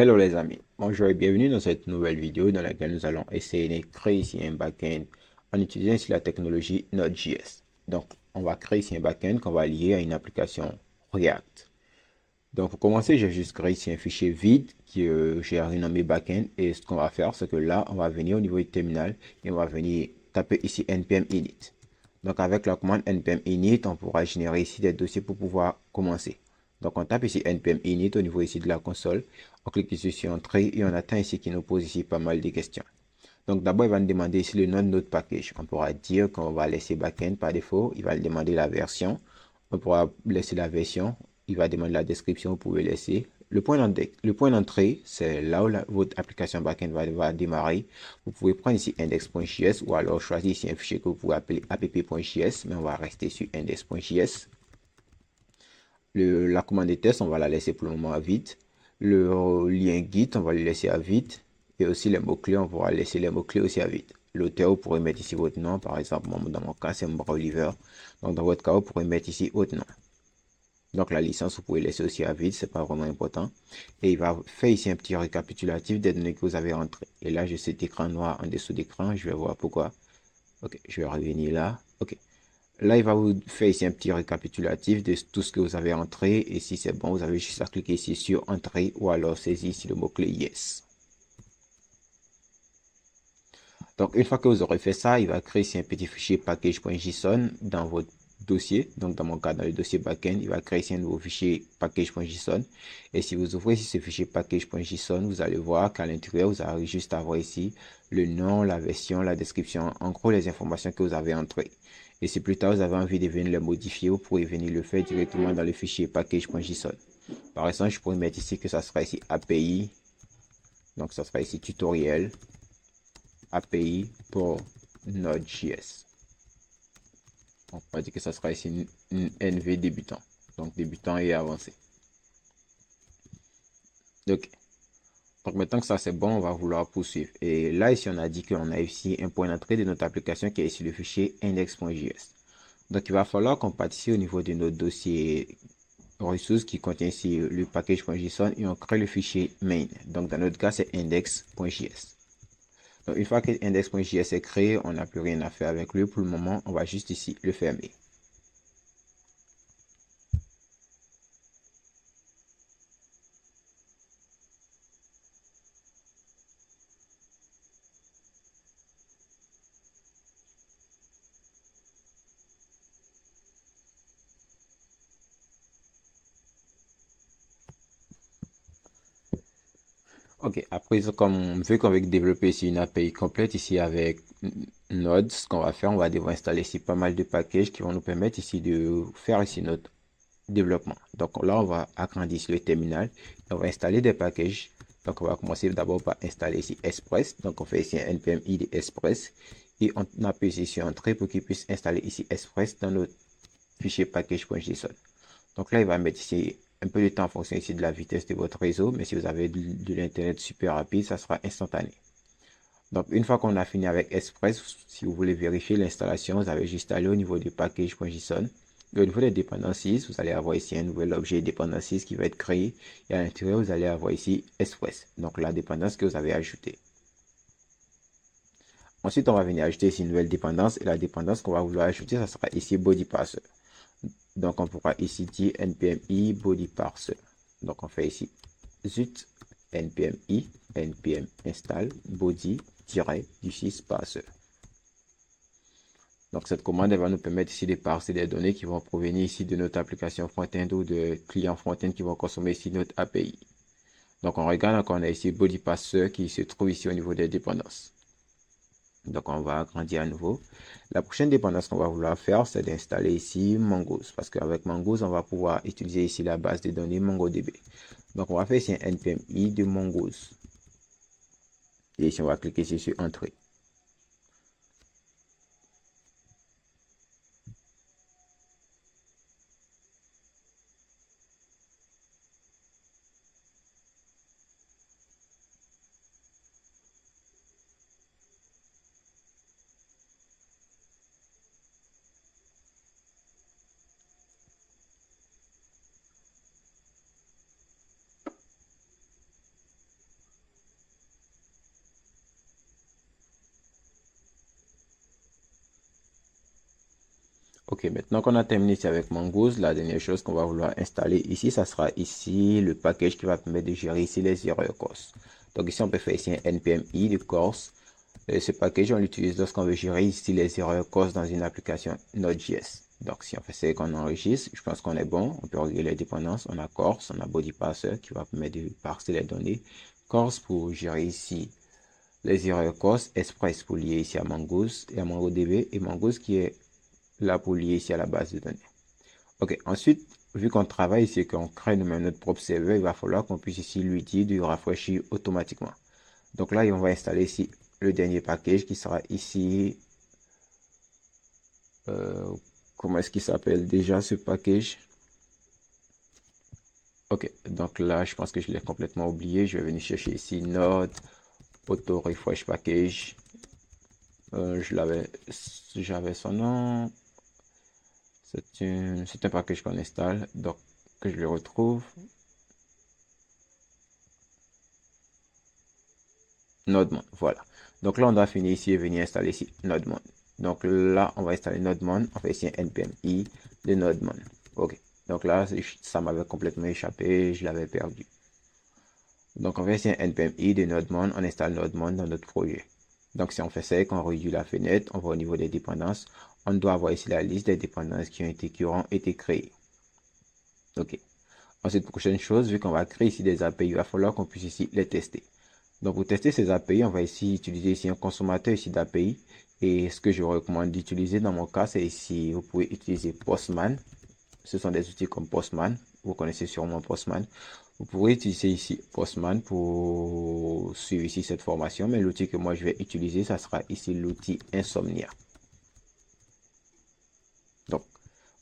Hello les amis, bonjour et bienvenue dans cette nouvelle vidéo dans laquelle nous allons essayer de créer ici un backend en utilisant ici la technologie Node.js. Donc on va créer ici un backend qu'on va lier à une application React. Donc pour commencer, j'ai juste créé ici un fichier vide que j'ai renommé backend et ce qu'on va faire c'est que là on va venir au niveau du terminal et on va venir taper ici npm init. Donc avec la commande npm init, on pourra générer ici des dossiers pour pouvoir commencer. Donc on tape ici npm init au niveau ici de la console, on clique ici sur entrée et on attend ici qu'il nous pose ici pas mal de questions. Donc d'abord il va nous demander ici le nom de notre package. On pourra dire qu'on va laisser backend par défaut, il va demander la version, on pourra laisser la version, il va demander la description, vous pouvez laisser. Le point d'entrée, c'est là où votre application backend va démarrer. Vous pouvez prendre ici index.js ou alors choisir ici un fichier que vous pouvez appeler app.js, mais on va rester sur index.js. La commande de test, on va la laisser pour le moment à vide. Le lien Git, on va le laisser à vide. Et aussi les mots-clés, on pourra laisser les mots-clés aussi à vide. L'auteur, vous pourrez mettre ici votre nom. Par exemple, dans mon cas, c'est Mbra Oliver. Donc, dans votre cas, vous pourrez mettre ici votre nom. Donc, la licence, vous pouvez laisser aussi à vide. C'est pas vraiment important. Et il va faire ici un petit récapitulatif des données que vous avez entrées. Et là, j'ai cet écran noir en dessous d'écran. Je vais voir pourquoi. Ok, je vais revenir là. Ok. Là, il va vous faire ici un petit récapitulatif de tout ce que vous avez entré. Et si c'est bon, vous avez juste à cliquer ici sur Entrée ou alors saisir ici le mot-clé Yes. Donc, une fois que vous aurez fait ça, il va créer ici un petit fichier package.json dans votre dossier. Donc, dans mon cas, dans le dossier backend, il va créer ici un nouveau fichier package.json. Et si vous ouvrez ici ce fichier package.json, vous allez voir qu'à l'intérieur, vous allez juste avoir ici le nom, la version, la description, en gros, les informations que vous avez entrées. Et si plus tard, vous avez envie de venir les modifier, vous pourrez venir le faire directement dans le fichier package.json. Par exemple, je pourrais mettre ici que ça sera ici API. Donc, ça sera ici tutoriel. API pour Node.js. On va dire que ça sera ici une NV débutant. Donc débutant et avancé. Donc, maintenant que ça c'est bon, on va vouloir poursuivre. Et là, ici, on a dit qu'on a ici un point d'entrée de notre application qui est ici le fichier index.js. Donc, il va falloir qu'on parte ici au niveau de notre dossier ressources qui contient ici le package.json et on crée le fichier main. Donc, dans notre cas, c'est index.js. Donc, une fois que index.js est créé, on n'a plus rien à faire avec lui. Pour le moment, on va juste ici le fermer. Ok, après, comme vu qu'on veut développer ici une API complète ici avec Node, ce qu'on va faire, on va devoir installer ici pas mal de packages qui vont nous permettre ici de faire ici notre développement. Donc là, on va agrandir ici le terminal. On va installer des packages. Donc on va commencer d'abord par installer ici Express. Donc on fait ici un npm id Express et on appuie ici sur Entrée pour qu'il puisse installer ici Express dans notre fichier package.json. Donc là, il va mettre ici un peu de temps en fonction ici de la vitesse de votre réseau, mais si vous avez de l'internet super rapide, ça sera instantané. Donc une fois qu'on a fini avec Express, si vous voulez vérifier l'installation, vous avez juste à aller au niveau du package.json. Et au niveau des dependencies, vous allez avoir ici un nouvel objet dependencies qui va être créé. Et à l'intérieur, vous allez avoir ici Express, donc la dépendance que vous avez ajoutée. Ensuite, on va venir ajouter ici une nouvelle dépendance. Et la dépendance qu'on va vouloir ajouter, ça sera ici body parser. Donc, on pourra ici dire npm i body parser. Donc, on fait ici zut npm i npm install body-du6 parser. Donc, cette commande elle va nous permettre ici de parser des données qui vont provenir ici de notre application front-end ou de clients front-end qui vont consommer ici notre API. Donc, on regarde encore, on a ici body parser qui se trouve ici au niveau des dépendances. Donc, on va agrandir à nouveau. La prochaine dépendance qu'on va vouloir faire, c'est d'installer ici Mongoose. Parce qu'avec Mongoose, on va pouvoir utiliser ici la base de données MongoDB. Donc, on va faire ici un npm i de Mongoose. Et ici, on va cliquer ici sur Entrée. Ok, maintenant qu'on a terminé ici avec Mongoose, la dernière chose qu'on va vouloir installer ici, ça sera ici le package qui va permettre de gérer ici les erreurs CORS. Donc ici, on peut faire ici un npmi de CORS. Et ce package, on l'utilise lorsqu'on veut gérer ici les erreurs CORS dans une application Node.js. Donc si on fait ça et qu'on enregistre, je pense qu'on est bon. On peut regarder les dépendances. On a CORS, on a Body Parser qui va permettre de parser les données. CORS pour gérer ici les erreurs CORS, Express pour lier ici à Mongoose et à MongoDB, et Mongoose qui est là pour lier ici à la base de données. Ok, ensuite, vu qu'on travaille ici et qu'on crée nous-mêmes notre propre serveur, il va falloir qu'on puisse ici lui dire de rafraîchir automatiquement. Donc là, on va installer ici le dernier package qui sera ici. Euh, Comment est-ce qu'il s'appelle déjà ce package? Ok, donc là, je pense que je l'ai complètement oublié. Je vais venir chercher ici Node Auto Refresh Package. J'avais son nom. C'est un package qu'on installe, donc que je le retrouve. NodeMon, voilà. Donc là, on doit finir ici et venir installer ici NodeMon. Donc là, on va installer NodeMon. On fait ici un npmi de NodeMon. Ok. Donc là, ça m'avait complètement échappé. Je l'avais perdu. Donc on fait ici un npmi de NodeMon. On installe NodeMon dans notre projet. Donc si on fait ça et qu'on réduit la fenêtre, on va au niveau des dépendances. On doit avoir ici la liste des dépendances qui auront été créées. Ok. Ensuite, prochaine chose, vu qu'on va créer ici des API, il va falloir qu'on puisse ici les tester. Donc, pour tester ces API, on va ici utiliser ici un consommateur ici d'API. Et ce que je vous recommande d'utiliser dans mon cas, c'est ici, vous pouvez utiliser Postman. Ce sont des outils comme Postman. Vous connaissez sûrement Postman. Vous pourrez utiliser ici Postman pour suivre ici cette formation. Mais l'outil que moi je vais utiliser, ça sera ici l'outil Insomnia. Donc,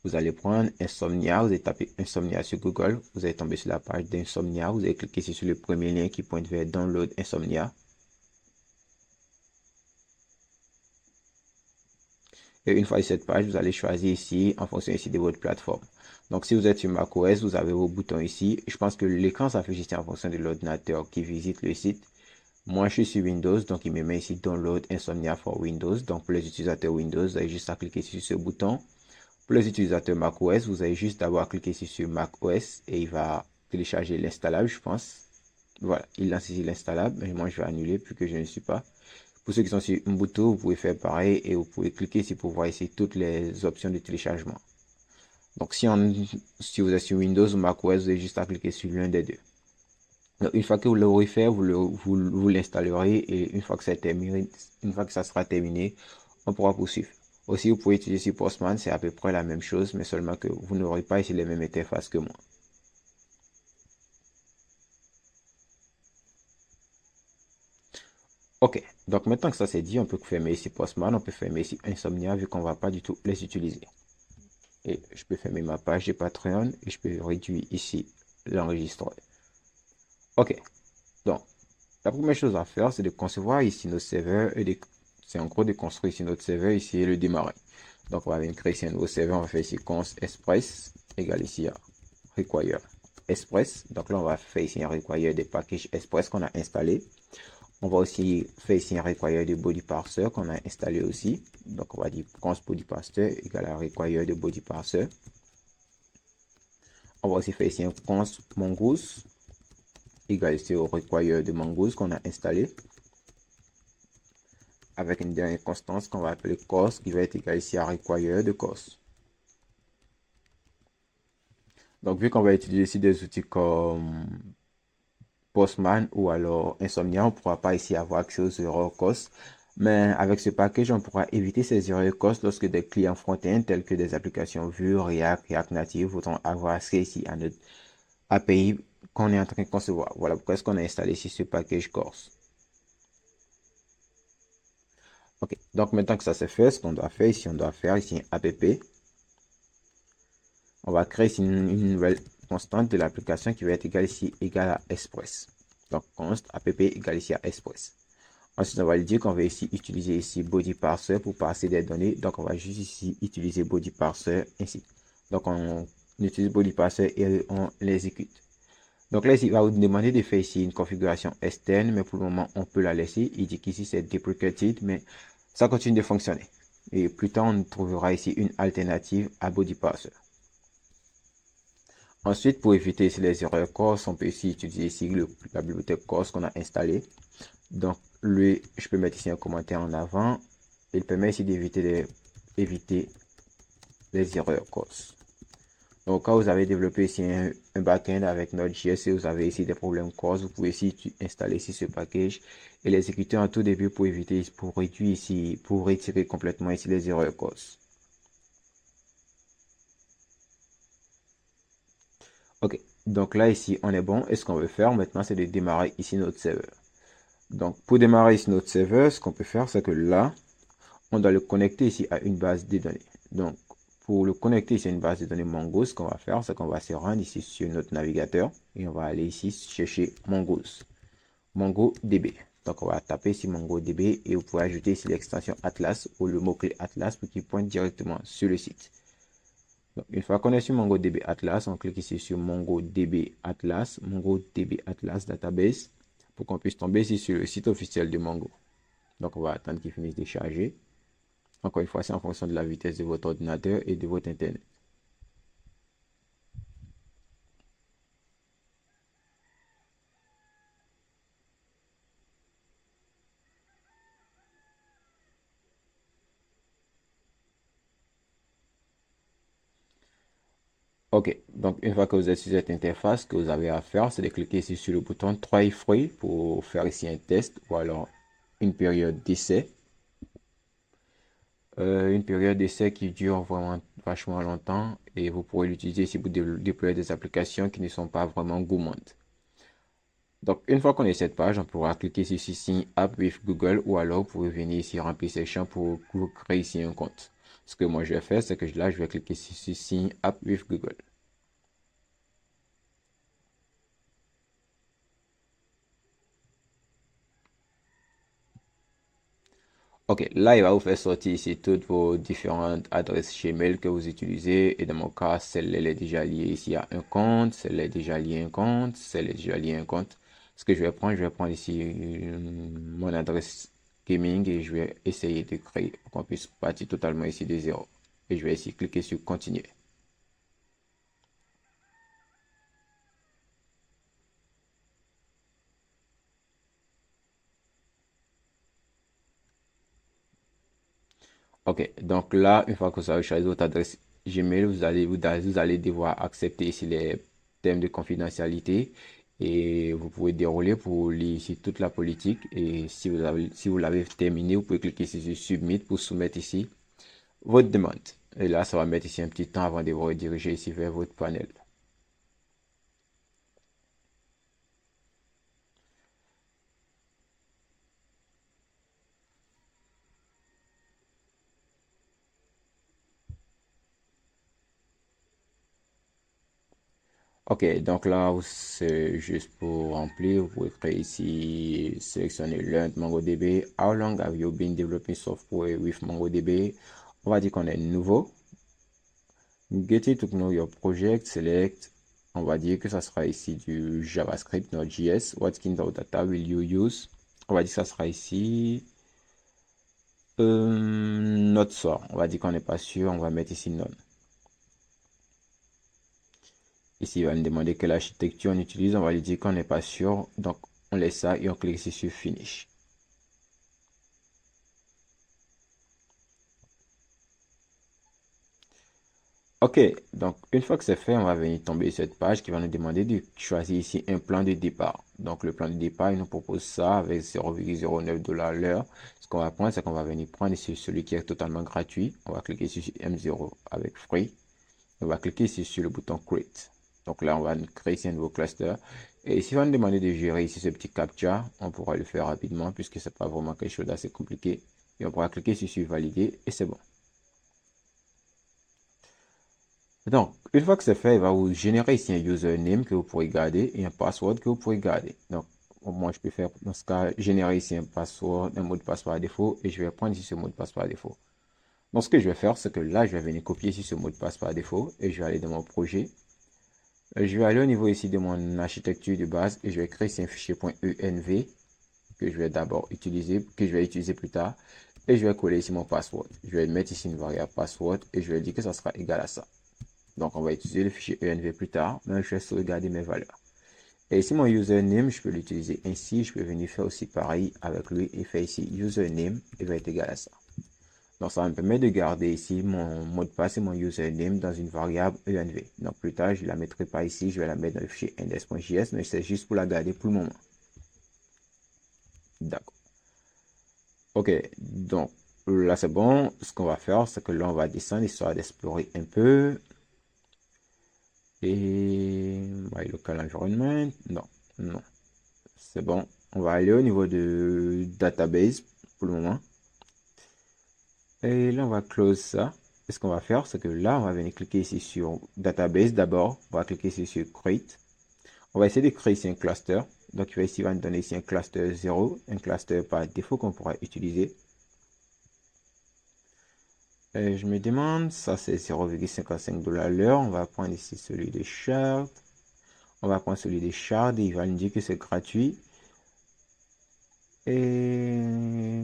vous allez prendre Insomnia, vous allez taper Insomnia sur Google, vous allez tomber sur la page d'Insomnia, vous allez cliquer ici sur le premier lien qui pointe vers Download Insomnia. Et une fois sur cette page, vous allez choisir ici en fonction ici de votre plateforme. Donc si vous êtes sur macOS, vous avez vos boutons ici. Je pense que l'écran s'affiche ici en fonction de l'ordinateur qui visite le site. Moi, je suis sur Windows, donc il me met ici Download Insomnia for Windows. Donc pour les utilisateurs Windows, vous avez juste à cliquer sur ce bouton. Pour les utilisateurs macOS, vous avez juste à cliquer ici sur macOS et il va télécharger l'installable, je pense. Voilà, il lance ici l'installable, mais moi je vais annuler puisque je ne suis pas. Pour ceux qui sont sur Ubuntu, vous pouvez faire pareil et vous pouvez cliquer ici pour voir ici toutes les options de téléchargement. Donc si vous êtes sur Windows ou macOS, vous avez juste à cliquer sur l'un des deux. Donc, une fois que vous l'aurez fait, vous l'installerez et une fois que ça terminé, une fois que ça sera terminé, on pourra poursuivre. Aussi, vous pouvez utiliser Postman, c'est à peu près la même chose, mais seulement que vous n'aurez pas ici les mêmes interfaces que moi. Ok, donc maintenant que ça c'est dit, on peut fermer ici Postman, on peut fermer ici Insomnia vu qu'on ne va pas du tout les utiliser. Et je peux fermer ma page de Patreon et je peux réduire ici l'enregistreur. Ok, donc la première chose à faire, c'est de concevoir ici nos serveurs et c'est en gros de construire ici notre serveur ici et le démarrer. Donc on va venir créer ici un nouveau serveur, on va faire ici const express égale ici à require express. Donc là on va faire ici un require des packages express qu'on a installé. On va aussi faire ici un require de body parser qu'on a installé aussi. Donc on va dire const body parser égale à require de body parser. On va aussi faire ici un const mongoose égale ici au require de mongoose qu'on a installé. Avec une dernière constance qu'on va appeler cos qui va être égal ici à require de cos. Donc vu qu'on va utiliser ici des outils comme Postman ou alors Insomnia, on ne pourra pas ici avoir accès aux erreurs cos. Mais avec ce package, on pourra éviter ces erreurs cos lorsque des clients front-end tels que des applications Vue, React Native voudront avoir accès ici à notre API qu'on est en train de concevoir. Voilà pourquoi est-ce qu'on a installé ici ce package cos. Ok, donc maintenant que ça c'est fait, ce qu'on doit faire ici, on doit faire ici un app. On va créer ici une nouvelle constante de l'application qui va être égale ici, égale à express. Donc const app égale ici à express. Ensuite, on va lui dire qu'on va ici utiliser ici body parser pour passer des données. Donc on va juste ici utiliser body parser ainsi. Donc on utilise body parser et on l'exécute. Donc là, il va vous demander de faire ici une configuration externe, mais pour le moment, on peut la laisser. Il dit qu'ici, c'est deprecated, mais ça continue de fonctionner. Et plus tard, on trouvera ici une alternative à BodyParser. Ensuite, pour éviter ici les erreurs CORS, on peut ici utiliser ici la bibliothèque CORS qu'on a installée. Donc, lui, je peux mettre ici un commentaire en avant. Il permet ici d'éviter les erreurs CORS. Donc, quand vous avez développé ici un backend avec Node.js et vous avez ici des problèmes CORS, vous pouvez ici installer ici ce package et l'exécuter en tout début pour éviter, pour réduire ici, pour retirer complètement ici les erreurs CORS. Ok, donc là ici on est bon et ce qu'on veut faire maintenant c'est de démarrer ici notre serveur. Donc pour démarrer ici notre serveur, ce qu'on peut faire c'est que là, on doit le connecter ici à une base de données. Donc pour le connecter ici à une base de données Mongo, ce qu'on va faire c'est qu'on va se rendre ici sur notre navigateur et on va aller ici chercher MongoDB. Donc on va taper ici MongoDB et vous pouvez ajouter ici l'extension Atlas ou le mot-clé Atlas pour qu'il pointe directement sur le site. Donc, une fois qu'on est sur MongoDB Atlas, on clique ici sur MongoDB Atlas Database, pour qu'on puisse tomber ici sur le site officiel de Mongo. Donc, on va attendre qu'il finisse de charger. Encore une fois, c'est en fonction de la vitesse de votre ordinateur et de votre Internet. Ok, donc une fois que vous êtes sur cette interface, ce que vous avez à faire, c'est de cliquer ici sur le bouton Try Free pour faire ici un test ou alors une période d'essai. Une période d'essai qui dure vraiment vachement longtemps et vous pourrez l'utiliser si vous déployez des applications qui ne sont pas vraiment gourmandes. Donc, une fois qu'on est cette page, on pourra cliquer ici sur Sign Up with Google ou alors vous pouvez venir ici remplir ces champs pour vous créer ici un compte. Ce que moi je vais faire, c'est que là, je vais cliquer ici sur Sign Up with Google. Ok, là, il va vous faire sortir ici toutes vos différentes adresses Gmail que vous utilisez. Et dans mon cas, celle-là est déjà liée ici à un compte, celle-là est déjà liée à un compte, celle-là est déjà liée à un compte. Ce que je vais prendre ici mon adresse gaming et je vais essayer de créer pour qu'on puisse partir totalement ici de zéro. Et je vais ici cliquer sur continuer. Ok, donc là, une fois que vous avez choisi votre adresse Gmail, vous allez devoir accepter ici les termes de confidentialité et vous pouvez dérouler pour lire ici toute la politique. Et si vous l'avez terminé, vous pouvez cliquer ici sur Submit pour soumettre ici votre demande. Et là, ça va mettre ici un petit temps avant de vous rediriger ici vers votre panel. Ok, donc là, c'est juste pour remplir. Vous pouvez créer ici, sélectionner Learn MongoDB. How long have you been developing software with MongoDB? On va dire qu'on est nouveau. Get to know your project, select. On va dire que ça sera ici du JavaScript, Node.js. What kind of data will you use? On va dire que ça sera ici notre sort. On va dire qu'on n'est pas sûr. On va mettre ici none. Ici, il va nous demander quelle architecture on utilise. On va lui dire qu'on n'est pas sûr. Donc, on laisse ça et on clique ici sur Finish. Ok, donc une fois que c'est fait, on va venir tomber sur cette page qui va nous demander de choisir ici un plan de départ. Donc, le plan de départ, il nous propose ça avec 0,09 $ l'heure. Ce qu'on va prendre, c'est qu'on va venir prendre ici celui qui est totalement gratuit. On va cliquer ici sur M0 avec Free. On va cliquer ici sur le bouton Create. Donc là, on va créer ici un nouveau cluster. Et ici, on va nous demander de gérer ici ce petit captcha. On pourra le faire rapidement puisque c'est pas vraiment quelque chose d'assez compliqué. Et on pourra cliquer ici sur Valider et c'est bon. Donc, une fois que c'est fait, il va vous générer ici un username que vous pourrez garder et un password que vous pourrez garder. Donc, moi, je peux faire dans ce cas, générer ici un password, un mot de passe par défaut et je vais prendre ici ce mot de passe par défaut. Donc, ce que je vais faire, c'est que là, je vais venir copier ici ce mot de passe par défaut et je vais aller dans mon projet. Je vais aller au niveau ici de mon architecture de base et je vais créer ici un fichier .env que je vais d'abord utiliser, que je vais utiliser plus tard. Et je vais coller ici mon password. Je vais mettre ici une variable password et je vais dire que ça sera égal à ça. Donc, on va utiliser le fichier env plus tard, mais je vais sauvegarder mes valeurs. Et ici, mon username, je peux l'utiliser ainsi. Je peux venir faire aussi pareil avec lui et faire ici username et va être égal à ça. Donc, ça va me permettre de garder ici mon mot de passe et mon username dans une variable env. Donc, plus tard, je ne la mettrai pas ici. Je vais la mettre dans le fichier index.js, mais c'est juste pour la garder pour le moment. D'accord. Ok, donc là, c'est bon. Ce qu'on va faire, c'est que là, on va descendre histoire d'explorer un peu. Et my local environment, non, non, c'est bon. On va aller au niveau de database pour le moment. Et là, on va close ça. Et ce qu'on va faire, c'est que là, on va venir cliquer ici sur database d'abord. On va cliquer ici sur create. On va essayer de créer ici un cluster. Donc, ici, il va nous donner ici un cluster 0, un cluster par défaut qu'on pourra utiliser. Et je me demande, ça c'est 0,55 $ l'heure. On va prendre ici celui de Shard. On va prendre celui de Shard et il va nous dire que c'est gratuit. Et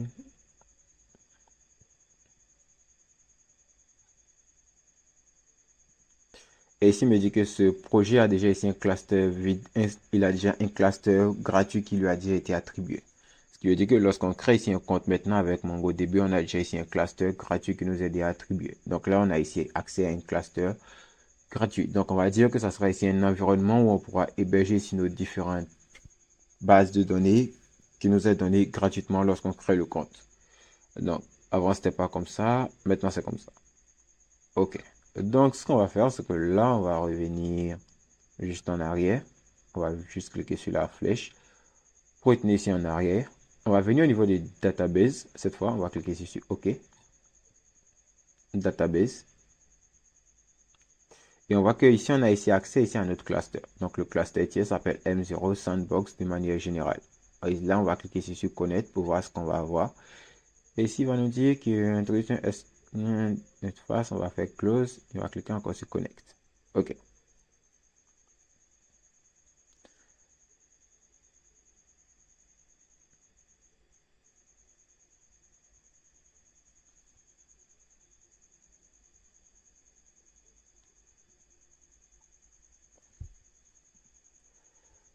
ici, il me dit que ce projet a déjà ici un cluster vide. Il a déjà un cluster gratuit qui lui a déjà été attribué. Ce qui veut dire que lorsqu'on crée ici un compte maintenant avec MongoDB, on a déjà ici un cluster gratuit qui nous est déjà attribué. Donc là, on a ici accès à un cluster gratuit. Donc on va dire que ça sera ici un environnement où on pourra héberger ici nos différentes bases de données qui nous est donnée gratuitement lorsqu'on crée le compte. Donc avant, c'était pas comme ça. Maintenant, c'est comme ça. Ok. Donc, ce qu'on va faire, c'est que là, on va revenir juste en arrière. On va juste cliquer sur la flèche pour retourner ici en arrière. On va venir au niveau des databases. Cette fois, on va cliquer ici sur OK. Database. Et on voit que ici, on a ici accès ici à notre cluster. Donc, le cluster tiers s'appelle M0 Sandbox de manière générale. Et là, on va cliquer ici sur Connect pour voir ce qu'on va avoir. Et ici, il va nous dire qu'introduction interface, on va faire Close. Et on va cliquer encore sur Connect. OK.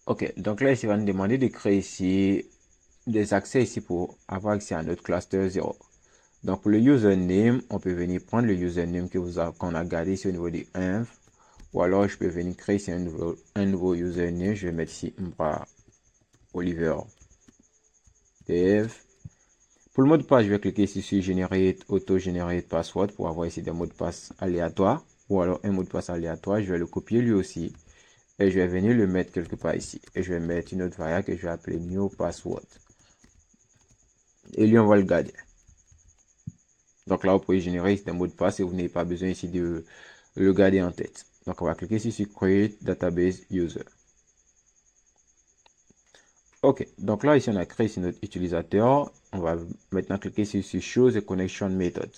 Ok, donc là, ici, il va nous demander de créer ici des accès ici pour avoir accès à notre cluster 0. Donc, pour le username, on peut venir prendre le username qu'on a gardé ici au niveau des inf. Ou alors, je peux venir créer ici un nouveau username. Je vais mettre ici Oliver Dev. Pour le mot de passe, je vais cliquer ici sur Generate, Auto-Generate Password pour avoir ici des mots de passe aléatoires. Ou alors un mot de passe aléatoire. Je vais le copier lui aussi. Et je vais venir le mettre quelque part ici. Et je vais mettre une autre variable que je vais appeler New Password. Et lui, on va le garder. Donc là, vous pouvez générer des mots de passe et vous n'avez pas besoin ici de le garder en tête. Donc on va cliquer ici sur Create Database User. Ok, donc là, ici, on a créé ici notre utilisateur. On va maintenant cliquer ici sur Show the Connection Method.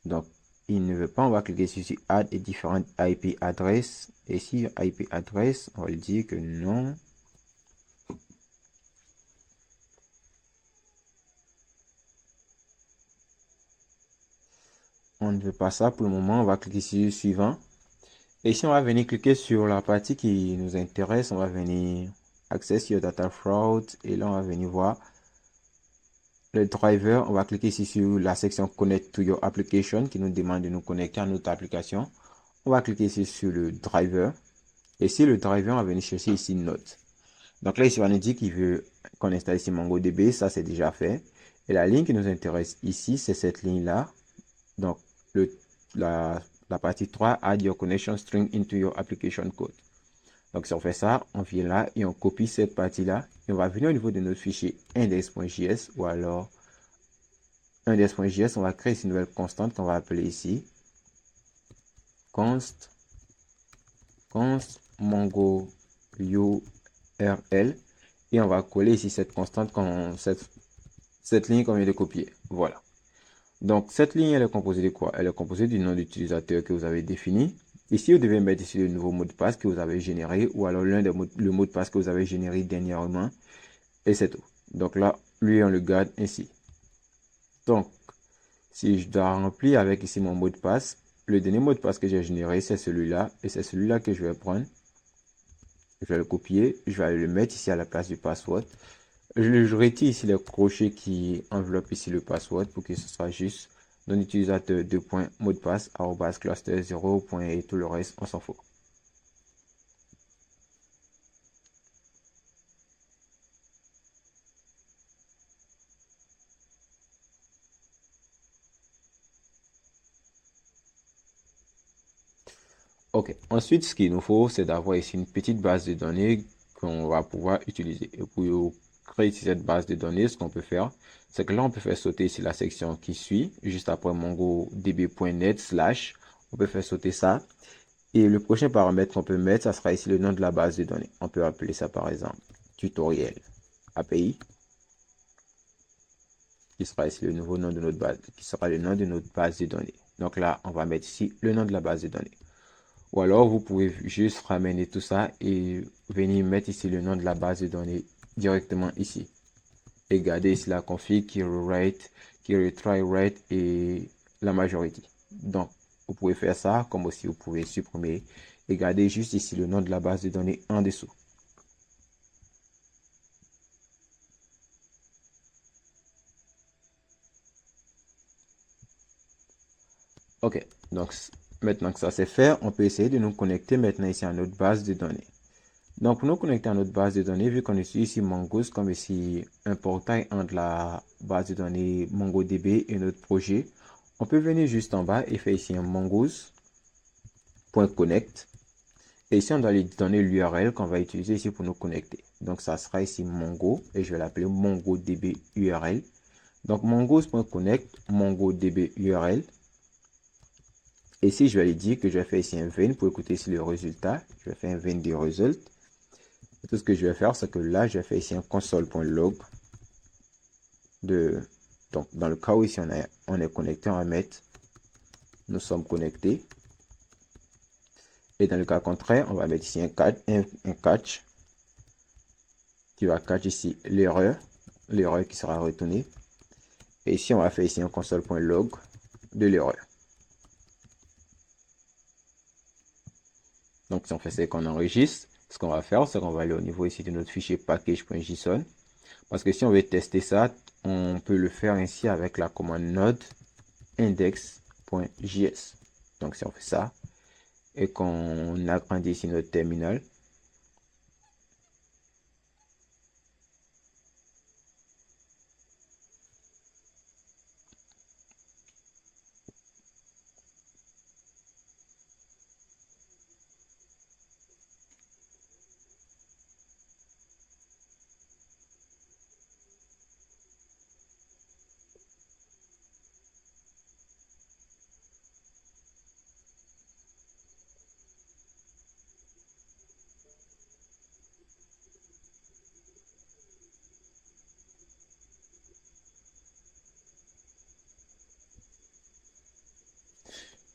Donc, il ne veut pas, on va cliquer ici sur Add a different IP address. Et ici, IP address, on va lui dire que non. On ne veut pas ça pour le moment. On va cliquer sur Suivant. Et ici, on va venir cliquer sur la partie qui nous intéresse. On va venir Access your data fraud. Et là, on va venir voir le driver. On va cliquer ici sur la section Connect to your application qui nous demande de nous connecter à notre application. On va cliquer ici sur le driver. Et ici, le driver, on va venir chercher ici Note. Donc là, ici, on va nous dire qu'il veut qu'on installe ici MongoDB. Ça, c'est déjà fait. Et la ligne qui nous intéresse ici, c'est cette ligne-là. Donc, la partie 3, Add your connection string into your application code. Donc, si on fait ça, on vient là et on copie cette partie-là. Et on va venir au niveau de notre fichier index.js ou alors index.js. On va créer une nouvelle constante qu'on va appeler ici const mongo url. Et on va coller ici cette constante, cette ligne qu'on vient de copier. Voilà. Donc, cette ligne, elle est composée de quoi? Elle est composée du nom d'utilisateur que vous avez défini. Ici, vous devez mettre ici le nouveau mot de passe que vous avez généré ou alors le mot de passe que vous avez généré dernièrement et c'est tout. Donc là, lui, on le garde ainsi. Donc, si je dois remplir avec ici mon mot de passe, le dernier mot de passe que j'ai généré, c'est celui-là et c'est celui-là que je vais prendre. Je vais le copier, je vais le mettre ici à la place du password. Je retire ici les crochets qui enveloppent ici le password pour que ce soit juste non utilisateur de point mot de passe @cluster 0 et tout le reste on s'en fout. Ok, ensuite ce qu'il nous faut c'est d'avoir ici une petite base de données qu'on va pouvoir utiliser. Et pour créer cette base de données, ce qu'on peut faire, c'est que là on peut faire sauter ici la section qui suit, juste après mongodb.net / on peut faire sauter ça. Et le prochain paramètre qu'on peut mettre, ça sera ici le nom de la base de données. On peut appeler ça par exemple tutoriel API, qui sera ici le nouveau nom de notre base, qui sera le nom de notre base de données. Donc là, on va mettre ici le nom de la base de données. Ou alors, vous pouvez juste ramener tout ça et venir mettre ici le nom de la base de données directement ici. Et garder ici la config qui write, qui retry write et la majorité. Donc, vous pouvez faire ça, comme aussi vous pouvez supprimer et garder juste ici le nom de la base de données en dessous. Ok, donc maintenant que ça c'est fait, on peut essayer de nous connecter maintenant ici à notre base de données. Donc pour nous connecter à notre base de données, vu qu'on utilise ici Mongoose comme ici un portail entre la base de données MongoDB et notre projet, on peut venir juste en bas et faire ici un mongoose.connect. Et ici on doit lui donner l'URL qu'on va utiliser ici pour nous connecter. Donc ça sera ici Mongo et je vais l'appeler MongoDB URL. Donc mongoose.connect, MongoDB URL. Et ici, je vais lui dire que je vais faire ici un vein pour écouter ici le résultat. Je vais faire un vein des result. Et tout ce que je vais faire, c'est que là, je vais faire ici un console.log. Donc, dans le cas où ici on est connecté, on va mettre nous sommes connectés. Et dans le cas contraire, on va mettre ici un catch qui va catch ici l'erreur qui sera retournée. Et ici, on va faire ici un console.log de l'erreur. Donc, si on fait ça qu'on enregistre, ce qu'on va faire, c'est qu'on va aller au niveau ici de notre fichier package.json. Parce que si on veut tester ça, on peut le faire ainsi avec la commande node index.js. Donc si on fait ça et qu'on agrandit ici notre terminal,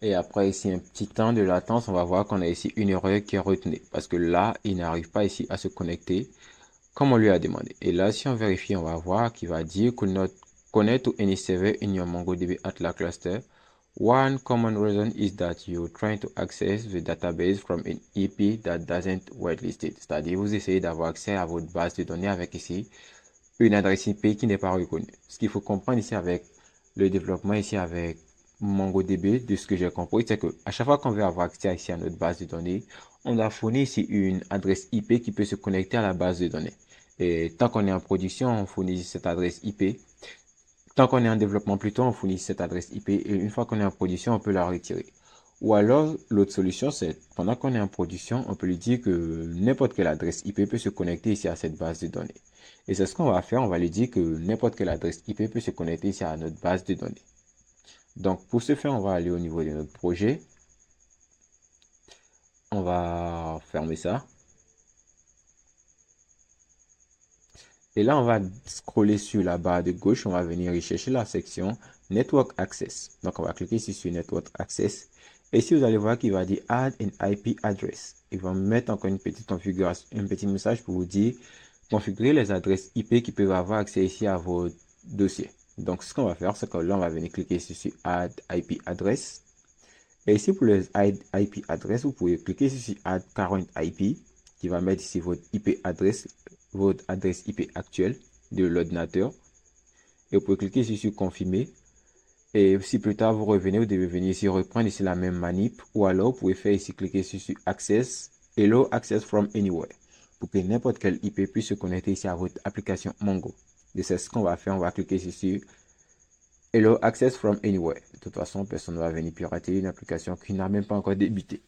et après ici un petit temps de latence, on va voir qu'on a ici une erreur qui est retenue. Parce que là, il n'arrive pas ici à se connecter comme on lui a demandé. Et là, si on vérifie, on va voir qu'il va dire que notre connect to any server in your MongoDB Atlas cluster. One common reason is that you're trying to access the database from an IP that doesn't whitelisted. C'est-à-dire, vous essayez d'avoir accès à votre base de données avec ici une adresse IP qui n'est pas reconnue. Ce qu'il faut comprendre ici avec le développement ici avec MongoDB, de ce que j'ai compris, c'est que à chaque fois qu'on veut avoir accès ici à notre base de données, on a fourni ici une adresse IP qui peut se connecter à la base de données. Et tant qu'on est en production, on fournit cette adresse IP. Tant qu'on est en développement plutôt, on fournit cette adresse IP et une fois qu'on est en production, on peut la retirer. Ou alors, l'autre solution, c'est pendant qu'on est en production, on peut lui dire que n'importe quelle adresse IP peut se connecter ici à cette base de données. Et c'est ce qu'on va faire, on va lui dire que n'importe quelle adresse IP peut se connecter ici à notre base de données. Donc, pour ce faire, on va aller au niveau de notre projet. On va fermer ça. Et là, on va scroller sur la barre de gauche, on va venir y chercher la section Network Access. Donc, on va cliquer ici sur Network Access. Et ici, vous allez voir qu'il va dire Add an IP address. Il va mettre encore une petite configuration, un petit message pour vous dire configurer les adresses IP qui peuvent avoir accès ici à vos dossiers. Donc, ce qu'on va faire, c'est que là, on va venir cliquer ici sur Add IP address. Et ici, pour les IP address, vous pouvez cliquer ici sur Add Current IP, qui va mettre ici votre IP adresse, votre adresse IP actuelle de l'ordinateur. Et vous pouvez cliquer ici sur Confirmer. Et si plus tard vous revenez, vous devez venir ici reprendre ici la même manip. Ou alors, vous pouvez faire ici, cliquer ici sur Access, Hello Access from Anywhere. Pour que n'importe quel IP puisse se connecter ici à votre application Mongo. Et c'est ce qu'on va faire. On va cliquer ici sur Hello Access from Anywhere. De toute façon, personne ne va venir pirater une application qui n'a même pas encore débuté.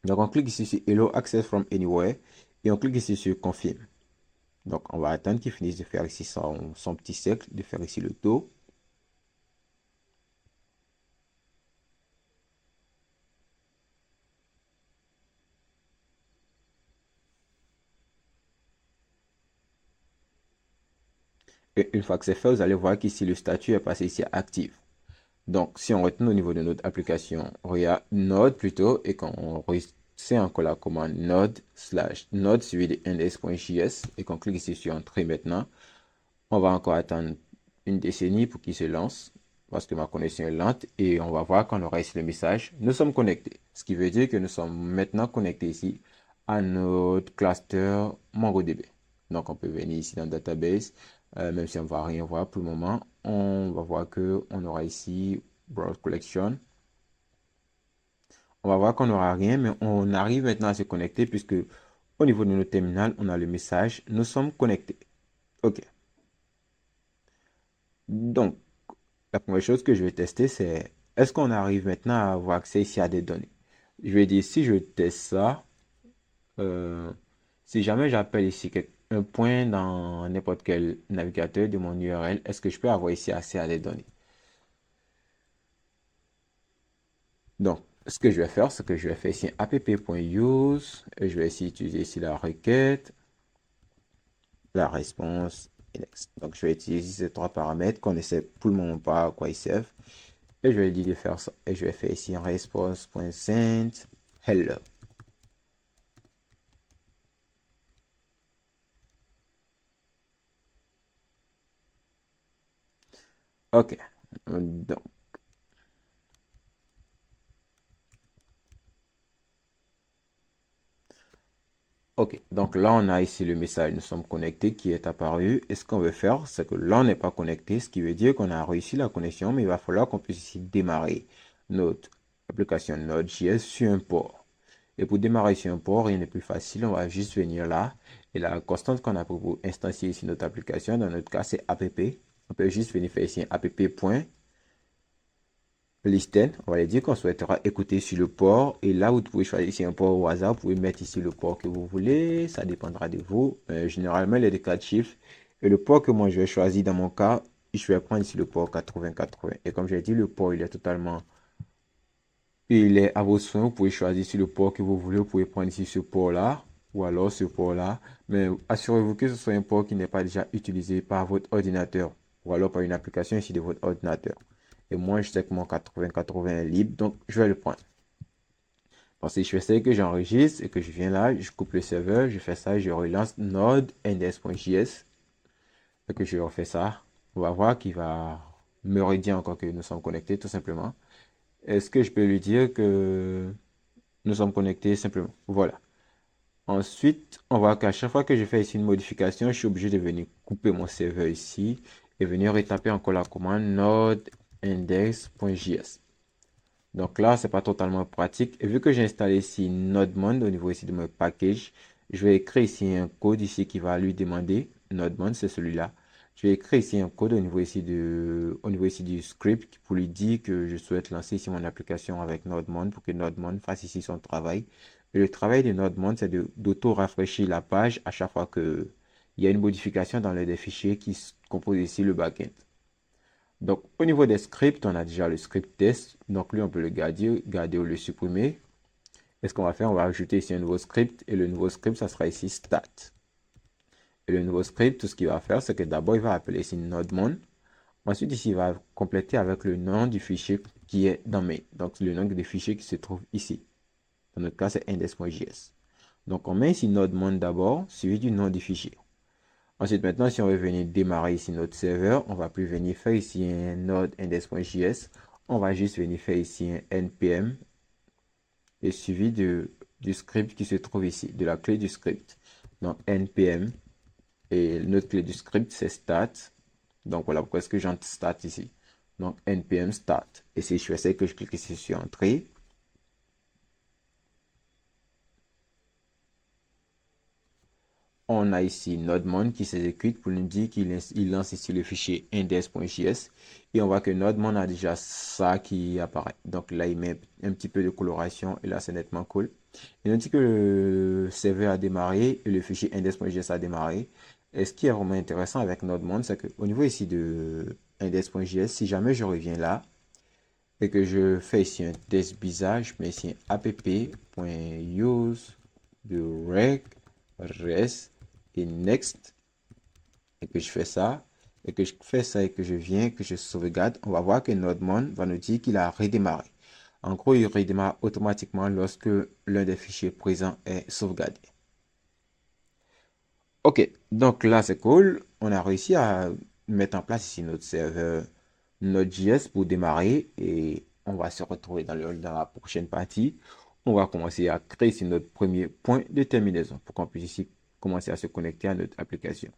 Donc, on clique ici sur Hello Access from Anywhere et on clique ici sur Confirm. Donc, on va attendre qu'il finisse de faire ici son petit cercle, de faire ici le tour. Et une fois que c'est fait, vous allez voir qu'ici le statut est passé ici à actif. Donc, si on retourne au niveau de notre application, regarde Node plutôt, et qu'on c'est encore la commande Node suivi de index.js et qu'on clique ici sur Entrée maintenant, on va encore attendre une décennie pour qu'il se lance parce que ma connexion est lente et on va voir qu'on aura ici le message. Nous sommes connectés, ce qui veut dire que nous sommes maintenant connectés ici à notre cluster MongoDB. Donc, on peut venir ici dans Database, même si on ne va rien voir pour le moment. On va voir qu'on aura ici Browse Collection. On va voir qu'on n'aura rien, mais on arrive maintenant à se connecter puisque au niveau de notre terminal, on a le message « Nous sommes connectés ». OK. Donc, la première chose que je vais tester, c'est est-ce qu'on arrive maintenant à avoir accès ici à des données. Je vais dire, si je teste ça, euh, si jamais j'appelle ici un point dans n'importe quel navigateur de mon URL, est-ce que je peux avoir ici accès à des données? Donc, ce que je vais faire, c'est que je vais faire ici app.use et je vais ici utiliser ici la requête, la réponse et next. Donc, je vais utiliser ces trois paramètres qu'on ne sait pour le moment pas à quoi ils servent. Et je vais lui dire de faire ça. Et je vais faire ici un response.send hello. OK. Donc, OK. Donc là, on a ici le message nous sommes connectés qui est apparu. Et ce qu'on veut faire, c'est que là, on n'est pas connecté, ce qui veut dire qu'on a réussi la connexion, mais il va falloir qu'on puisse ici démarrer notre application Node.js sur un port. Et pour démarrer sur un port, rien n'est plus facile. On va juste venir là. Et la constante qu'on a pour instancier ici notre application, dans notre cas, c'est app. On peut juste venir faire ici un app.listen. On va dire qu'on souhaitera écouter sur le port. Et là, vous pouvez choisir ici un port au hasard. Vous pouvez mettre ici le port que vous voulez. Ça dépendra de vous. Généralement, il y a des 4 chiffres. Et le port que moi, je vais choisir dans mon cas, je vais prendre ici le port 8080. Et comme j'ai dit, le port, il est à vos soins. Vous pouvez choisir ici le port que vous voulez. Vous pouvez prendre ici ce port-là ou alors ce port-là. Mais assurez-vous que ce soit un port qui n'est pas déjà utilisé par votre ordinateur ou alors par une application ici de votre ordinateur. Et moi, je sais que mon 8080 est libre, donc je vais le prendre. Donc, si je fais ça que j'enregistre et que je viens là, je coupe le serveur, je fais ça, je relance node index.js et que je refais ça, on va voir qu'il va me redire encore que nous sommes connectés tout simplement. Est-ce que je peux lui dire que nous sommes connectés simplement? Voilà. Ensuite, on voit qu'à chaque fois que je fais ici une modification, je suis obligé de venir couper mon serveur ici et venir retaper encore la commande node index.js. Donc là, c'est pas totalement pratique. Et vu que j'ai installé ici NodeMon au niveau ici de mon package, je vais écrire ici un code ici qui va lui demander, NodeMon, c'est celui-là. Je vais écrire ici un code au niveau ici du script pour lui dire que je souhaite lancer ici mon application avec NodeMon pour que NodeMon fasse ici son travail. Et le travail de NodeMon, c'est d'auto-rafraîchir la page à chaque fois que il y a une modification dans les fichiers qui composent ici le backend. Donc, au niveau des scripts, on a déjà le script test. Donc, lui, on peut le garder ou le supprimer. Et ce qu'on va faire, on va ajouter ici un nouveau script. Et le nouveau script, ça sera ici stat. Et le nouveau script, tout ce qu'il va faire, c'est que d'abord, il va appeler ici node-mon. Ensuite, ici, il va compléter avec le nom du fichier qui est dans main. Donc, le nom du fichier qui se trouve ici. Dans notre cas, c'est index.js. Donc, on met ici node-mon d'abord, suivi du nom du fichier. Ensuite, maintenant, si on veut venir démarrer ici notre serveur, on va plus venir faire ici un node index.js. On va juste venir faire ici un npm et suivi du script qui se trouve ici, de la clé du script. Donc, npm et notre clé du script, c'est start. Donc, voilà pourquoi est-ce que j'entre start ici. Donc, npm start. Et si je fais ça, que je clique ici sur entrée, on a ici nodemon qui s'exécute pour nous dire qu'il lance ici le fichier index.js et on voit que nodemon a déjà ça qui apparaît. Donc là, il met un petit peu de coloration et là, c'est nettement cool. Il nous dit que le serveur a démarré et le fichier index.js a démarré. Et ce qui est vraiment intéressant avec nodemon, c'est qu'au niveau ici de index.js, si jamais je reviens là et que je fais ici un test bizarre, je mets ici un app.use de reg res et next et que je fais ça et que je fais ça et que je viens que je sauvegarde, on va voir que nodemon va nous dire qu'il a redémarré. En gros, il redémarre automatiquement lorsque l'un des fichiers présents est sauvegardé. Ok, donc là c'est cool, on a réussi à mettre en place ici notre serveur Node.js pour démarrer et on va se retrouver dans la prochaine partie. On va commencer à créer ici notre premier point de terminaison pour qu'on puisse ici commencer à se connecter à notre application.